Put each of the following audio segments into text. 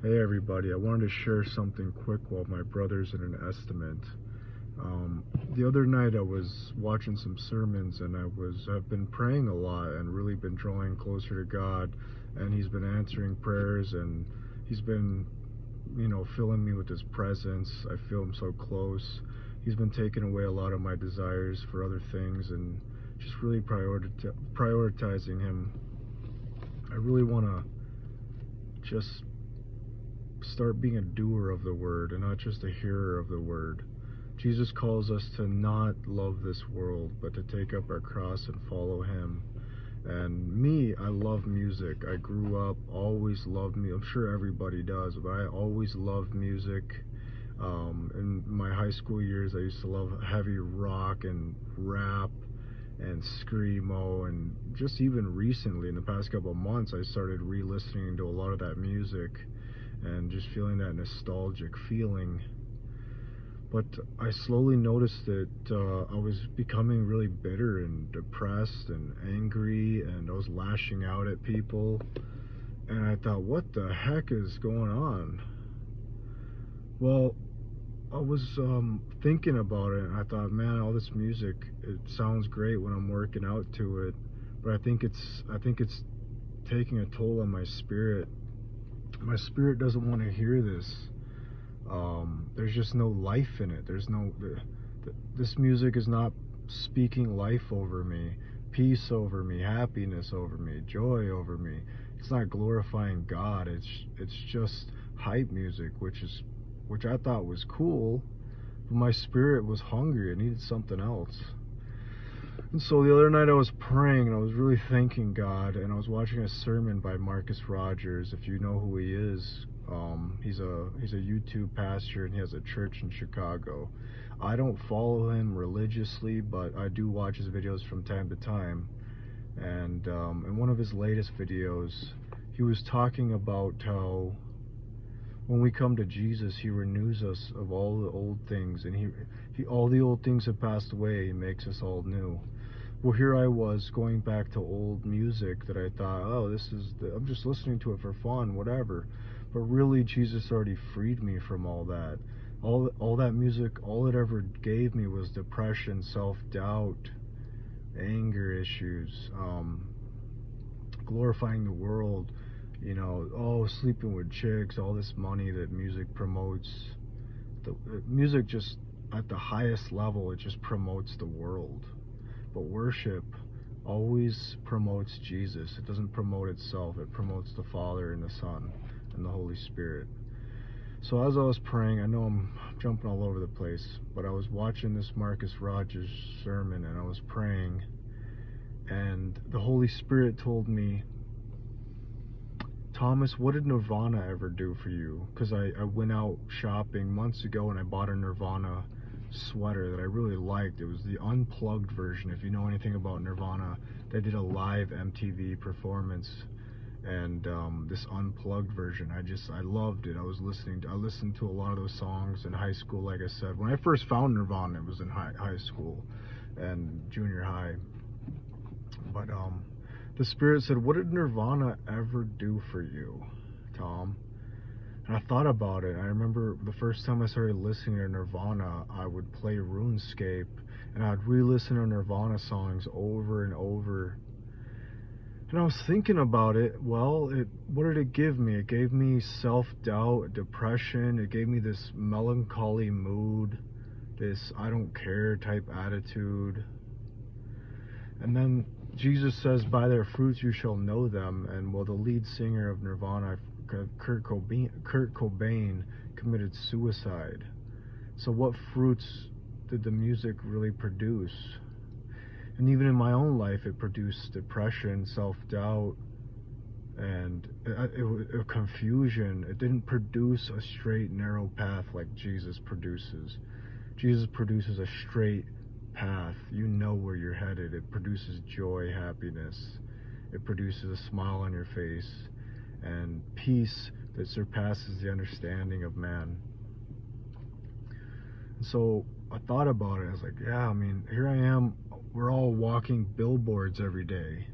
Hey everybody, I wanted to share something quick while my brother's in an estimate. The other night I was watching some sermons and I've been praying a lot and really been drawing closer to God, and he's been answering prayers and he's been, filling me with his presence. I feel him so close. He's been taking away a lot of my desires for other things and just really prioritizing him. I really want to just start being a doer of the word and not just a hearer of the word. Jesus calls us to not love this world, but to take up our cross and follow him. And me, I love music. I grew up, always loved me. I'm sure everybody does, but I always loved music. In my high school years, I used to love heavy rock and rap and screamo, and just even recently, in the past couple of months, I started re-listening to a lot of that music and just feeling that nostalgic feeling. But I slowly noticed that I was becoming really bitter and depressed and angry, and I was lashing out at people. And I thought, what the heck is going on? Well, I was thinking about it, and I thought, man, all this music, it sounds great when I'm working out to it, but I think it's taking a toll on my spirit. My spirit doesn't want to hear this. There's just no life in it. This music is not speaking life over me, peace over me, happiness over me, joy over me. It's not glorifying God. It's just hype music, which I thought was cool, but my spirit was hungry. I needed something else. And so the other night I was praying and I was really thanking God, and I was watching a sermon by Marcus Rogers. If you know who he is, he's a YouTube pastor and he has a church in Chicago. I don't follow him religiously, but I do watch his videos from time to time. And in one of his latest videos, he was talking about how when we come to Jesus, he renews us of all the old things, and he all the old things have passed away. He makes us all new. Well, here I was going back to old music that I thought, oh, I'm just listening to it for fun, whatever. But really, Jesus already freed me from all that. All that music, all it ever gave me was depression, self-doubt, anger issues, glorifying the world, sleeping with chicks, all this money that music promotes. The music just, at the highest level, it just promotes the world. But worship always promotes Jesus. It doesn't promote itself. It promotes the Father and the Son and the Holy Spirit. So as I was praying, I know I'm jumping all over the place, but I was watching this Marcus Rogers sermon and I was praying, and the Holy Spirit told me, Thomas, what did Nirvana ever do for you? Because I went out shopping months ago and I bought a Nirvana sweater that I really liked. It was the unplugged version. If you know anything about Nirvana, they did a live MTV performance, and this unplugged version, I loved it. I listened to a lot of those songs in high school. Like I said, when I first found Nirvana, it was in high school and junior high. But the Spirit said, what did Nirvana ever do for you, Tom? And I thought about it. I remember the first time I started listening to Nirvana, I would play RuneScape and I'd re-listen to Nirvana songs over and over. And I was thinking about it. Well, what did it give me? It gave me self-doubt, depression. It gave me this melancholy mood, this I don't care type attitude. And then Jesus says, by their fruits you shall know them. And well, the lead singer of Nirvana, Kurt Cobain, committed suicide. So what fruits did the music really produce? And even in my own life, it produced depression, self-doubt, and confusion. It didn't produce a straight, narrow path like Jesus produces. Jesus produces a straight path. You know where you're headed. It produces joy, happiness. It produces a smile on your face and peace that surpasses the understanding of man. And so I thought about it. I was like, yeah, I mean, here I am. We're all walking billboards every day.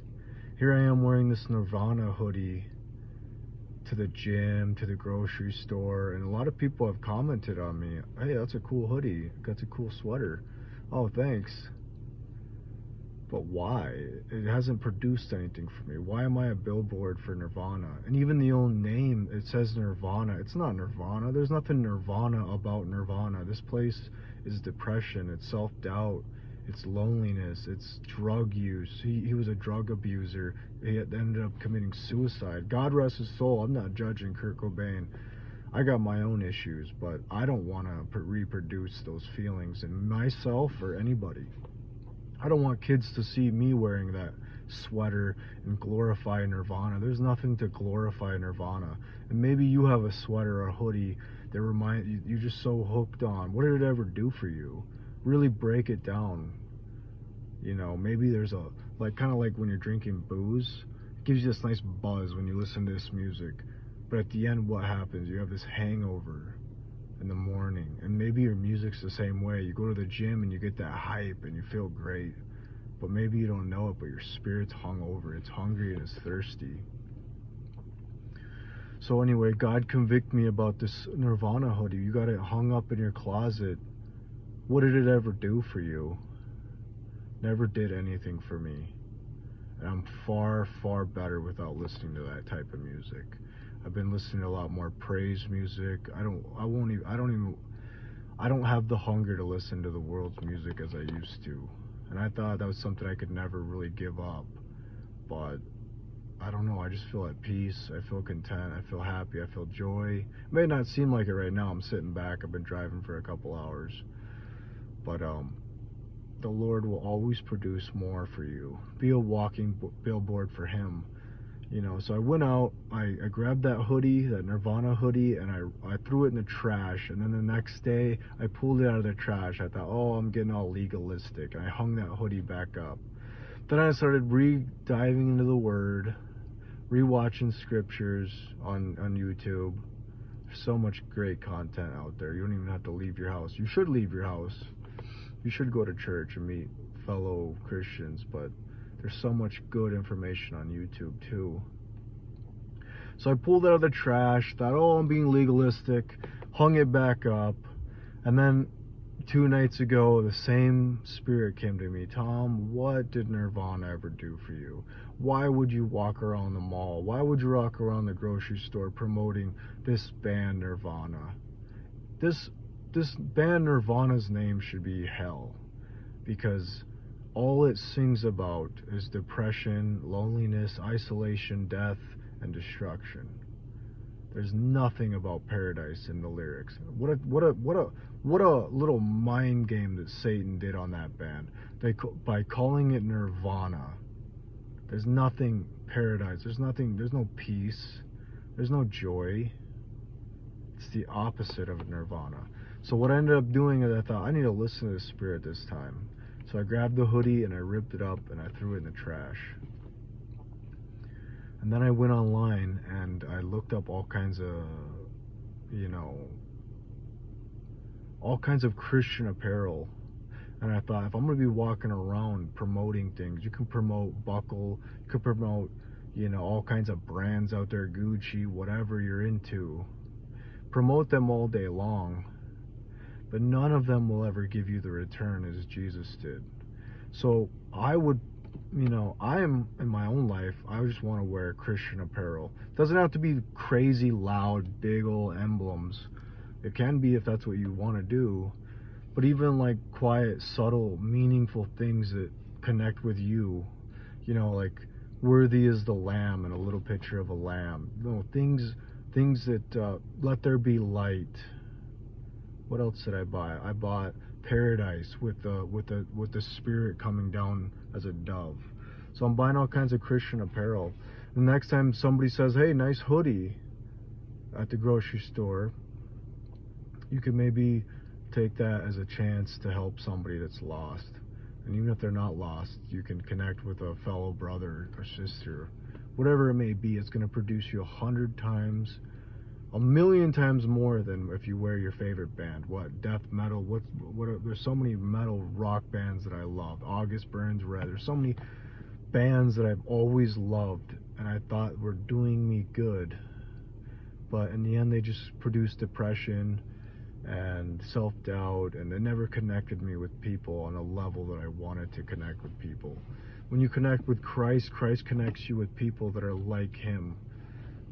Here I am wearing this Nirvana hoodie, to the gym, to the grocery store, and a lot of people have commented on me, hey, that's a cool hoodie, that's a cool sweater. Oh, thanks. But why? It hasn't produced anything for me. Why am I a billboard for Nirvana? And even the old name, it says Nirvana. It's not Nirvana. There's nothing Nirvana about Nirvana. This place is depression, it's self-doubt, it's loneliness, it's drug use. He was a drug abuser. He ended up committing suicide. God rest his soul. I'm not judging Kurt Cobain. I got my own issues, but I don't want to reproduce those feelings in myself or anybody. I don't want kids to see me wearing that sweater and glorify Nirvana. There's nothing to glorify Nirvana. And maybe you have a sweater or a hoodie that remind you, you're just so hooked on. What did it ever do for you? Really break it down. You know, maybe there's a, like, kind of like when you're drinking booze, it gives you this nice buzz when you listen to this music. But at the end, what happens? You have this hangover in the morning, and maybe your music's the same way. You go to the gym and you get that hype and you feel great, but maybe you don't know it, but your spirit's hungover, it's hungry and it's thirsty. So anyway, God convict me about this Nirvana hoodie. You got it hung up in your closet. What did it ever do for you? Never did anything for me, and I'm far, far better without listening to that type of music. I've been listening to a lot more praise music. I don't have the hunger to listen to the world's music as I used to. And I thought that was something I could never really give up. But I don't know, I just feel at peace, I feel content, I feel happy, I feel joy. It may not seem like it right now. I'm sitting back, I've been driving for a couple hours. But the Lord will always produce more for you. Be a walking billboard for him. You know, so I went out, I grabbed that hoodie, that Nirvana hoodie, and I threw it in the trash. And then the next day, I pulled it out of the trash. I thought, oh, I'm getting all legalistic. And I hung that hoodie back up. Then I started diving into the Word, rewatching scriptures on YouTube. There's so much great content out there. You don't even have to leave your house. You should leave your house. You should go to church and meet fellow Christians, but there's so much good information on YouTube too. So I pulled it out of the trash, thought, oh, I'm being legalistic, hung it back up, and then 2 nights ago, the same spirit came to me. Tom, what did Nirvana ever do for you? Why would you walk around the mall? Why would you walk around the grocery store promoting this band Nirvana? This band Nirvana's name should be hell, because all it sings about is depression, loneliness, isolation, death, and destruction. There's nothing about paradise in the lyrics. What a little mind game that Satan did on that band. By calling it Nirvana, there's nothing paradise. There's no peace. There's no joy. It's the opposite of Nirvana. So what I ended up doing is I thought, I need to listen to the Spirit this time. So I grabbed the hoodie and I ripped it up and I threw it in the trash. And then I went online and I looked up all kinds of, all kinds of Christian apparel. And I thought, if I'm going to be walking around promoting things, you can promote Buckle, you can promote, all kinds of brands out there, Gucci, whatever you're into. Promote them all day long. But none of them will ever give you the return as Jesus did. So I would, I am in my own life, I just want to wear Christian apparel. It doesn't have to be crazy, loud, big old emblems. It can be if that's what you want to do. But even like quiet, subtle, meaningful things that connect with you, like worthy is the lamb and a little picture of a lamb. Things that let there be light. What else did I buy? I bought Paradise with the Spirit coming down as a dove. So I'm buying all kinds of Christian apparel. The next time somebody says, hey, nice hoodie at the grocery store, you could maybe take that as a chance to help somebody that's lost. And even if they're not lost, you can connect with a fellow brother or sister. Whatever it may be, it's going to produce you 100 times, a million times more than if you wear your favorite band. What death metal? There's so many metal rock bands that I love. August Burns Red. There's so many bands that I've always loved, and I thought were doing me good. but in the end they just produced depression and self-doubt, and it never connected me with people on a level that I wanted to connect with people. When you connect with Christ, Christ connects you with people that are like him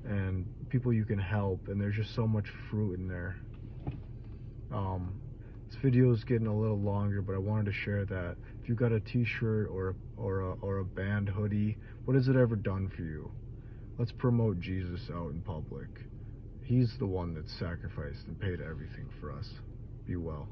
and people you can help, and there's just so much fruit in there. This video is getting a little longer, but I wanted to share that. If you got a t-shirt or a band hoodie, what has it ever done for you? Let's promote Jesus out in public. He's the one that sacrificed and paid everything for us. Be well.